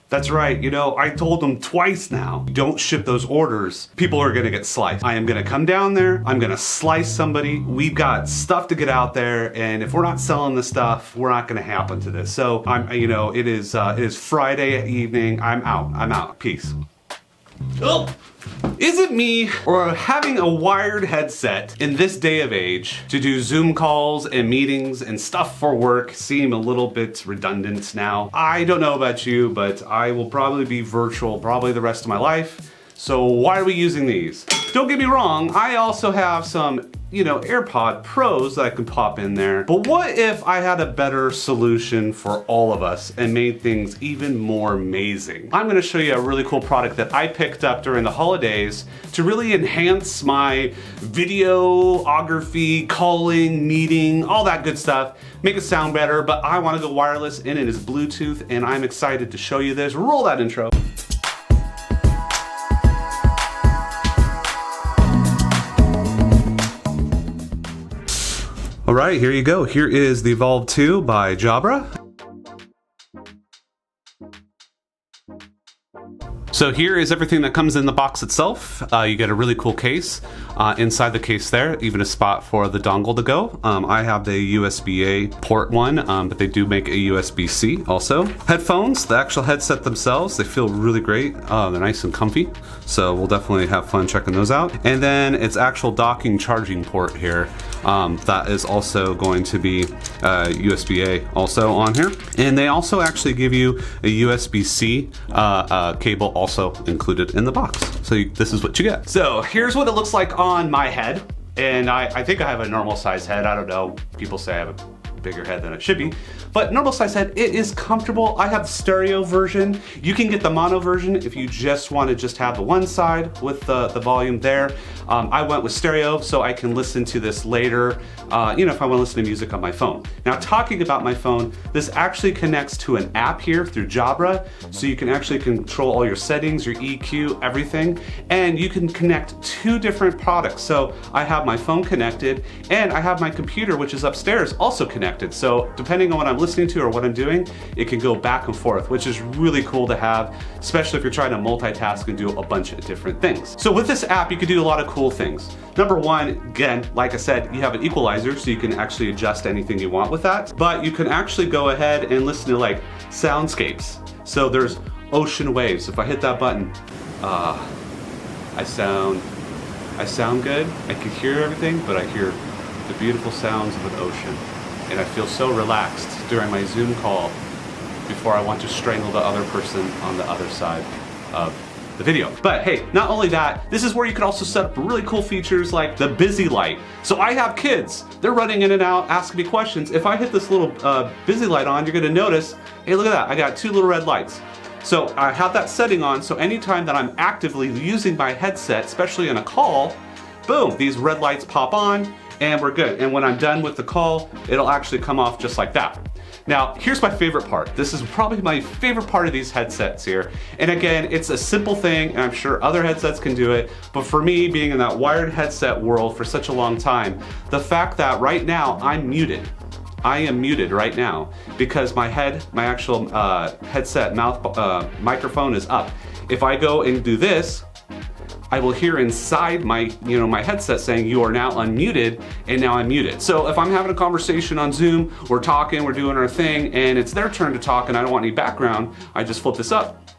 That's right, you know, I told them twice now, don't ship those orders. People are gonna get sliced. I am gonna come down there, I'm gonna slice somebody. We've got stuff to get out there, and if we're not selling the stuff, we're not gonna happen to this. So it is Friday evening, I'm out, peace. Oh. Is it me, or having a wired headset in this day of age to do Zoom calls and meetings and stuff for work seem a little bit redundant now? I don't know about you, but I will probably be virtual probably the rest of my life. So why are we using these? Don't get me wrong, I also have some, AirPod Pros that I can pop in there. But what if I had a better solution for all of us and made things even more amazing? I'm gonna show you a really cool product that I picked up during the holidays to really enhance my videography, calling, meeting, all that good stuff. Make it sound better, but I wanna go wireless and it is Bluetooth, and I'm excited to show you this. Roll that intro. All right, here you go. Here is the Evolve2 by Jabra. So here is everything that comes in the box itself. You get a really cool case. Inside the case there, even a spot for the dongle to go. I have the USB-A port one, but they do make a USB-C also. Headphones, the actual headset themselves, they feel really great. They're nice and comfy. So we'll definitely have fun checking those out. And then it's actual docking charging port here. That is also going to be USB-A also on here. And they also actually give you a USB-C cable also included in the box. So this is what you get. So here's what it looks like on my head. And I think I have a normal size head. I don't know. People say I have a bigger head than it should be. But normal size head, it is comfortable. I have the stereo version. You can get the mono version if you just want to have the one side with the volume there. I went with stereo so I can listen to this later, if I want to listen to music on my phone. Now, talking about my phone, this actually connects to an app here through Jabra, so you can actually control all your settings, your EQ, everything, and you can connect two different products. So I have my phone connected, and I have my computer, which is upstairs, also connected. So depending on what I'm listening to or what I'm doing, it can go back and forth, which is really cool to have, especially if you're trying to multitask and do a bunch of different things. So with this app, you can do a lot of cool things. Number one, again, like I said, you have an equalizer, so you can actually adjust anything you want with that, but you can actually go ahead and listen to like soundscapes. So there's ocean waves. If I hit that button, I sound good. I can hear everything, but I hear the beautiful sounds of an ocean. And I feel so relaxed during my Zoom call before I want to strangle the other person on the other side of the video. But hey, not only that, this is where you can also set up really cool features like the busy light. So I have kids, they're running in and out, asking me questions. If I hit this little busy light on, you're gonna notice, hey, look at that, I got two little red lights. So I have that setting on, so anytime that I'm actively using my headset, especially in a call, boom, these red lights pop on, and we're good. And when I'm done with the call, it'll actually come off just like that. Now, here's my favorite part. This is probably my favorite part of these headsets here. And again, it's a simple thing, and I'm sure other headsets can do it, but for me, being in that wired headset world for such a long time, the fact that right now I'm muted. I am muted right now because my actual headset microphone is up. If I go and do this, I will hear inside my headset saying you are now unmuted, and now I'm muted. So if I'm having a conversation on Zoom, we're talking, we're doing our thing, and it's their turn to talk and I don't want any background, I just flip this up.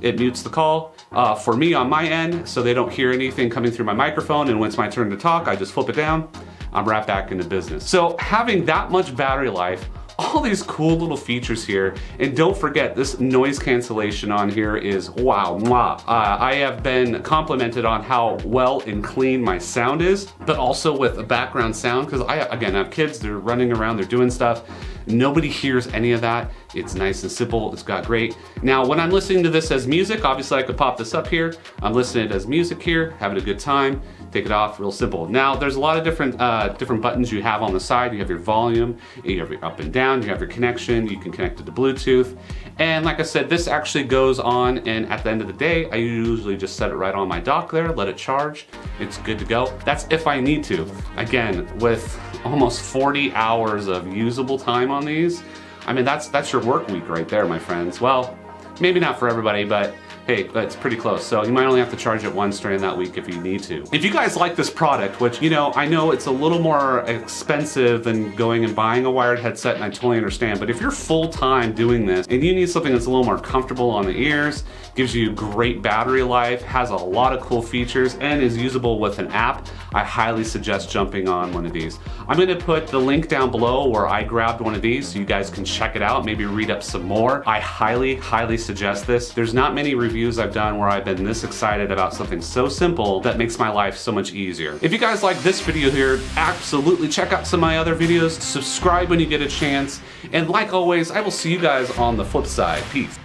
It mutes the call for me on my end, so they don't hear anything coming through my microphone, and when it's my turn to talk, I just flip it down, I'm right back into business. So having that much battery life, all these cool little features here, and don't forget this noise cancellation on here is wow. I have been complimented on how well and clean my sound is, but also with the background sound, because I have kids, they're running around, they're doing stuff. Nobody hears any of that. It's nice and simple, it's got great. Now, when I'm listening to this as music, obviously I could pop this up here. I'm listening to it as music here, having a good time. Take it off, real simple. Now, there's a lot of different buttons you have on the side. You have your volume, you have your up and down, you have your connection, you can connect it to Bluetooth. And like I said, this actually goes on, and at the end of the day, I usually just set it right on my dock there, let it charge. It's good to go. That's if I need to. Again, with almost 40 hours of usable time on these, I mean, that's your work week right there, my friends. Well, Maybe not for everybody, but hey, that's pretty close. So you might only have to charge it once during that week if you need to. If you guys like this product, which, you know, I know it's a little more expensive than going and buying a wired headset, and I totally understand, but if you're full-time doing this and you need something that's a little more comfortable on the ears, gives you great battery life, has a lot of cool features, and is usable with an app, I highly suggest jumping on one of these. I'm gonna put the link down below where I grabbed one of these so you guys can check it out, maybe read up some more. I highly, highly suggest this. There's not many reviews I've done where I've been this excited about something so simple that makes my life so much easier. If you guys like this video here, absolutely check out some of my other videos, subscribe when you get a chance, and like always, I will see you guys on the flip side. Peace.